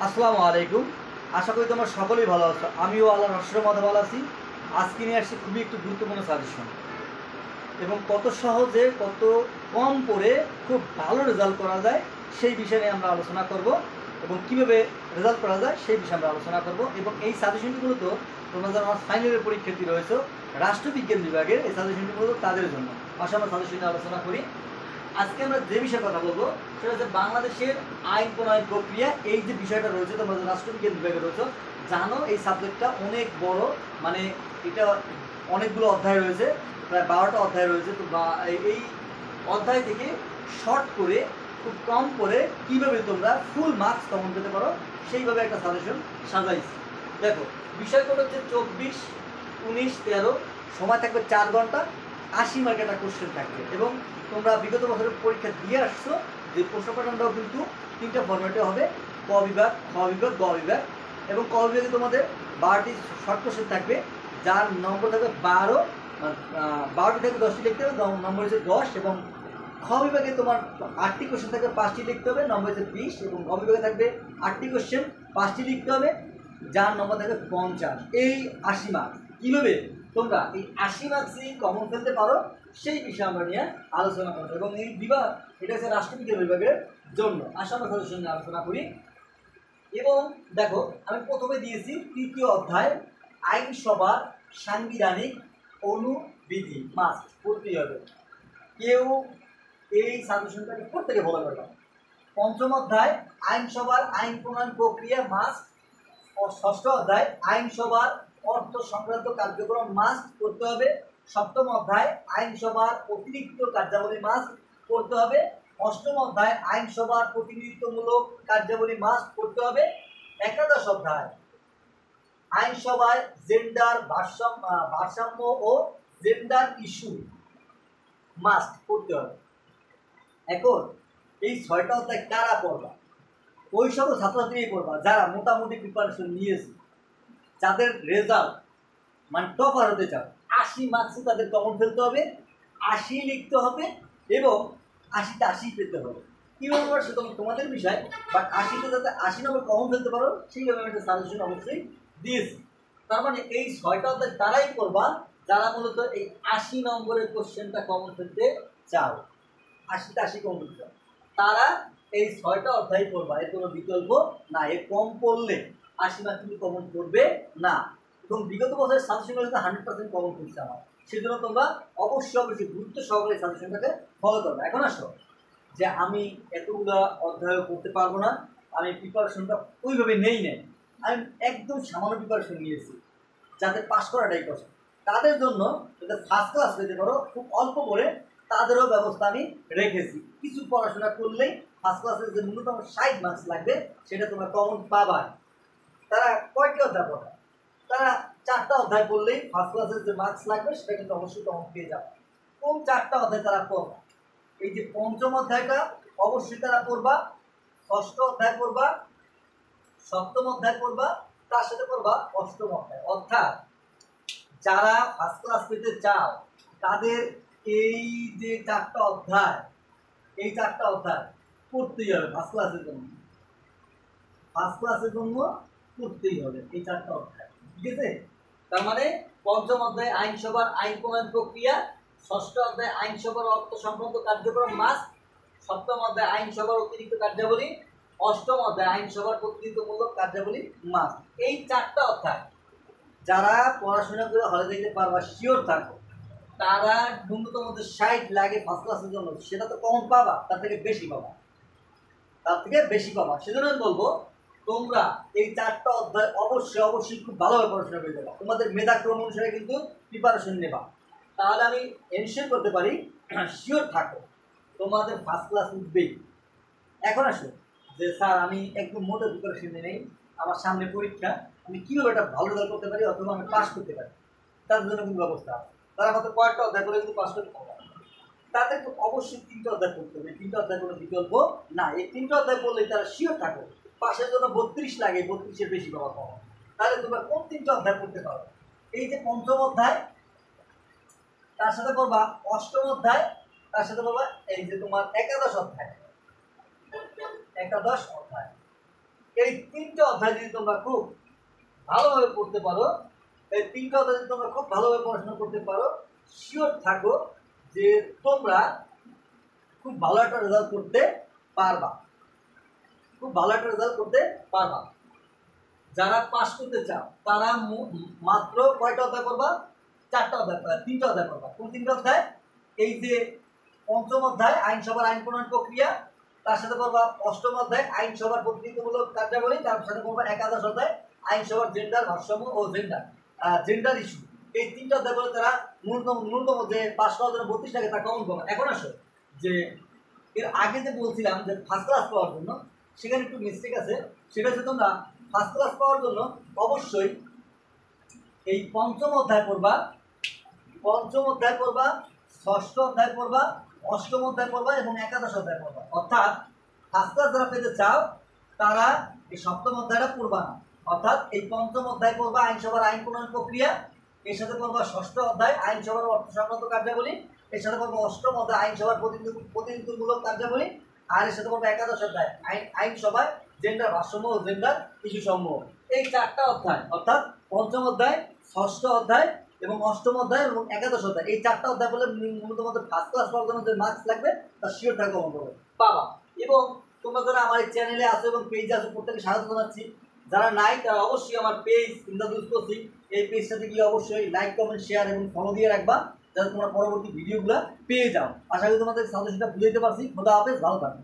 আসসালামু আলাইকুম। আশা করি তোমরা সকলেই ভালো আছো। আমিও আল্লাহর রহমতে ভালো আছি। আজকে নিয়ে আসছি খুবই একটু গুরুত্বপূর্ণ সাজেশন, এবং কত সহজে কত কম করে খুব ভালো রেজাল্ট করা যায় সেই বিষয় নিয়ে আমরা আলোচনা করব, এবং কীভাবে রেজাল্ট করা যায় সেই বিষয়ে আমরা আলোচনা করব। এবং এই সাজেশনটি মূলত তোমরা যারা আমার ফাইনালের পরীক্ষার্থী রয়েছে রাষ্ট্রবিজ্ঞান বিভাগের, এই সাজেশনটি মূলত তাদের জন্য। আসলে আমরা সাজেশন নিয়ে আলোচনা করি। আজকে আমরা যে বিষয়ে কথা বলবো সেটা হচ্ছে বাংলাদেশের আইন প্রণয়ন প্রক্রিয়া। এই যে বিষয়টা রয়েছে, তোমরা রাষ্ট্রবিজ্ঞান বিভাগে রয়েছে জানো এই সাবজেক্টটা অনেক বড়, মানে এটা অনেকগুলো অধ্যায় রয়েছে, প্রায় 12টা অধ্যায় রয়েছে। তো এই অধ্যায় থেকে শর্ট করে খুব কম করে কীভাবে তোমরা ফুল মার্কস কমন পেতে পারো সেইভাবে একটা সাজেশন সাজাইছি। দেখো, বিষয়গুলো হচ্ছে 24, 19, 13, সময় থাকবে 4 ঘন্টা, 80 মার্কের একটা কোশ্চেন থাকবে। এবং তোমরা বিগত বছরের পরীক্ষা দিয়ে আসছো, যে প্রশ্ন প্যাটার্নটাও কিন্তু 3টা ফরম্যাটে হবে: ক বিভাগ, খ বিভাগ, গ বিভাগ। এবং ক বিভাগে তোমাদের 12টি শর্ট কোশ্চেন থাকবে, যার নম্বর থাকবে 12, 12টি থেকে 10টি লিখতে হবে, নম্বর হচ্ছে 10। এবং খ বিভাগে তোমার 8টি কোশ্চেন থাকবে, 5টি লিখতে হবে, নম্বর হচ্ছে 20। এবং গ বিভাগে থাকবে 8টি কোশ্চেন, 5টি লিখতে হবে, যার নম্বর থাকবে 50। এই 80 মার্কস কীভাবে তোমরা এই 80 মার্কসই কমন ফেলতে পারো সেই বিষয়ে আমরা নিয়ে আলোচনা করবো। এবং এই বিভাগ এটা হচ্ছে রাষ্ট্রবিজ্ঞান বিভাগের জন্য। আসলে আমরা তাদের সঙ্গে আলোচনা করি। এবং দেখো, আমি প্রথমে দিয়েছি 3য় অধ্যায় আইনসভার সাংবিধানিক অনুবিধি, মাস্ট পড়তেই হবে। কেউ এই সাজেশনটাকে প্রত্যেকে ফলো করবে। 5ম অধ্যায় আইনসভার আইন প্রণয়ন প্রক্রিয়া মাস্ট। 6ষ্ঠ অধ্যায় আইনসভার অর্থ সংক্রান্ত কার্যক্রম মাস্ট করতে হবে। 7ম অধ্যায় আইনসভার অতিরিক্ত কার্যাবলী মাস্ট করতে হবে। 8ম অধ্যায় আইনসভার প্রতিনিধিত্বমূলক কার্যাবলী মাস্ট করতে হবে। 11দশ অধ্যায় আইনসভায় জেন্ডার ভারসাম্য ও জেন্ডার ইস্যু মাস্ট করতে হবে। এখন এই 6টা অধ্যায় কারা পড়বা? ওই সকল ছাত্রছাত্রীই পড়বা যারা মোটামুটি প্রিপারেশন নিয়েছে, যাদের রেজাল্ট মানে টপার হতে চাও। 80 মার্কসে তাদের কমন ফেলতে হবে, 80 লিখতে হবে, এবং 80তে 80 পেতে হবে। কীভাবে পারো সেটা তোমাদের বিষয়, বাট 80তে যাতে 80 নম্বর কমন ফেলতে পারো সেইভাবে আমি একটা সাজেশন অবশ্যই দিয়েছি। তার মানে এই 6টা অধ্যায় তারাই করবা যারা মূলত এই 80 নম্বরের কোশ্চেনটা কমন ফেলতে চাও। 80তে 80 কমন ফেলতে চাও, তারা এই 6টা অধ্যায় পড়বা, এর কোনো বিকল্প না। এর কম পড়লে 80 মার্ক কিন্তু কমন করবে না। এবং বিগত বছরের সাজেশনগুলো 100% কমন করছে আমার, সেজন্য তোমরা অবশ্যই গুরুত্ব সহকারে সাজেশনটাকে ফলো করবে। এখন আসো যে আমি এতগুলো অধ্যায় করতে পারবো না, আমি প্রিপারেশনটা ওইভাবে নেই নাই, আমি একদম সামান্য প্রিপারেশন নিয়েছি যাতে পাস করাটাই কষ্ট। তাদের জন্য যাতে ফার্স্ট ক্লাস পেতে পারো খুব অল্প করে, তাদেরও ব্যবস্থা আমি রেখেছি। কিছু পড়াশোনা করলেই ফার্স্ট ক্লাসের যে ন্যূনতম 60 মার্কস লাগবে সেটা তোমরা কমন পাবা। তারা কয়টি অধ্যায় পড়া? তারা 4টা অধ্যায় পড়লেই ফার্স্ট ক্লাসের যে মার্কস লাগবে সেটা কিন্তু অবশ্যই কমন পেয়ে যাবে। কোন 4টা অধ্যায় তারা পড়বা? এই যে 5ম অধ্যায়টা অবশ্যই তারা পড়বা, 6ষ্ঠ অধ্যায় পড়বা, 7ম অধ্যায় পড়বা, তার সাথে পড়বা 8ম অধ্যায়। অর্থাৎ যারা ফার্স্ট ক্লাস পেতে চাও তাদের এই যে 4টা অধ্যায়, এই 4টা অধ্যায় পড়তেই হবে ফার্স্ট ক্লাসের জন্য। ফার্স্ট ক্লাসের জন্য পড়তেই হবে এই 4টা অধ্যায়, ঠিক আছে? তার মানে 5ম অধ্যায় আইনসভার আইন প্রণয়ন প্রক্রিয়া, 6ষ্ঠ অধ্যায় আইনসভার অর্থ সংক্রান্ত কার্যক্রম মাস্ট, 7ম অধ্যায় আইনসভার অতিরিক্ত কার্যাবলী, 8ম অধ্যায় আইনসভার প্রতিনিধিত্বমূলক কার্যাবলী মাস্ট। এই 4টা অধ্যায় যারা পড়াশোনা করে হলে দেখতে পারবা শিওর থাকো, তারা ন্যূনতম 60 লাগে ফার্স্ট ক্লাসের জন্য, সেটা তো কমন পাবা, তার থেকে বেশি পাবা, তার থেকে বেশি পাবা। সেজন্য আমি বলবো তোমরা এই 4টা অধ্যায় অবশ্যই খুব ভালোভাবে পড়াশোনা করে দেবা। তোমাদের মেধাক্রম অনুসারে কিন্তু প্রিপারেশন নেবা, তাহলে আমি এনশিওর করতে পারি, শিওর থাকো তোমাদের ফার্স্ট ক্লাস উঠবেই। এখন আসো যে স্যার আমি একদম মোটো প্রিপারেশন নেই, আমার সামনে পরীক্ষা, আমি কীভাবে একটা ভালো রেজাল্ট করতে পারি অথবা আমি পাস করতে পারি, তার জন্য কিন্তু ব্যবস্থা আছে। তারা মাত্র কয়েকটা অধ্যায় করে কিন্তু পাস করতে পারবে। তাদেরকে অবশ্যই 3টা অধ্যায় পড়তে হবে। 3টা অধ্যায় কোনো বিকল্প না। এই 3টা অধ্যায় পড়লেই তারা শিওর থাকো পাশের জন্য 32 লাগে, 32-এর বেশি পাওয়া পাওয়া। তাহলে তোমরা কোন 3টা অধ্যায় পড়তে পারো? এই যে 5ম অধ্যায়, তার সাথে পড়বা 8ম অধ্যায়, তার সাথে পড়বা এই যে তোমার একাদশ অধ্যায়। এই 3টে অধ্যায় যদি তোমরা খুব ভালোভাবে পড়তে পারো, এই 3টে অধ্যায় যদি তোমরা খুব ভালোভাবে পড়াশোনা করতে পারো, শিওর থাকো যে তোমরা খুব ভালো একটা রেজাল্ট করতে পারবা, খুব ভালো একটা রেজাল্ট করতে পারবা। যারা পাস করতে চাও তারা মাত্র কয়টা অধ্যায় পড়বা? 4টা অধ্যায়, 3টা অধ্যায় পড়বা। কোন 3টা অধ্যায়? এই যে পঞ্চম অধ্যায় আইনসভার আইন প্রণয়ন প্রক্রিয়া, তার সাথে পড়বা অষ্টম অধ্যায় আইনসভার প্রতিনিধিত্বমূলক কার্যাবলী, তার সাথে পড়বা একাদশ অধ্যায় আইনসভার জেন্ডার ভারসাম্য ও জেন্ডার ইস্যু। এই 3টা অধ্যায় পড়ে তারা ন্যূনতম যে পাস করার জন্য 32 টাকা তা কমন পাবা। এখন আসো যে এর আগে যে বলছিলাম যে ফার্স্ট ক্লাস পাওয়ার জন্য, সেখানে একটু মিস্টেক আছে। সেটা হচ্ছে তোমরা ফার্স্ট ক্লাস পাওয়ার জন্য অবশ্যই এই পঞ্চম অধ্যায় পড়বা, ষষ্ঠ অধ্যায় পড়বা, অষ্টম অধ্যায় পড়বা এবং একাদশ অধ্যায় পড়বা। অর্থাৎ ফার্স্ট ক্লাস যারা পেতে চাও তারা এই সপ্তম অধ্যায়টা পড়বা না। অর্থাৎ এই পঞ্চম অধ্যায় পড়বা আইনসভার আইন প্রণয়ন প্রক্রিয়া, এর সাথে পড়বা ষষ্ঠ অধ্যায় আইনসভার অর্থ সংক্রান্ত কার্যাবলী, এর সাথে পড়বা অষ্টম অধ্যায় আইনসভার প্রতিনিধিত্বমূলক কার্যাবলী, আর এর সাথে পড়বা একাদশ অধ্যায় আইনসভায় জেন্ডার ভারসাম্য ও জেন্ডার ইস্যু সমূহ। এই 4টা অধ্যায় অর্থাৎ পঞ্চম অধ্যায়, ষষ্ঠ অধ্যায় এবং অষ্টম অধ্যায় এবং একাদশ অধ্যায়, এই 4টা অধ্যায় বলে মূলত ফার্স্ট ক্লাস পাওয়ার জন্য যে মার্কস লাগবে তার শিওর থাকবে পাবা। এবং তোমরা যারা আমার এই চ্যানেলে আসো এবং পেজে আসো প্রত্যেকে স্বাগত জানাচ্ছি। যারা নাই তারা অবশ্যই আমার পেজ ইমদাদুল কোচিং, এই পেজটাতে গিয়ে অবশ্যই লাইক, কমেন্ট, শেয়ার এবং ফলো দিয়ে রাখবা, যাতে তোমরা পরবর্তী ভিডিওগুলো পেয়ে যাও। আশা করি তোমাদের সাজেশনটা বুঝাইতে পারছি। খোদা হাফেজ, ভালো থাকবে।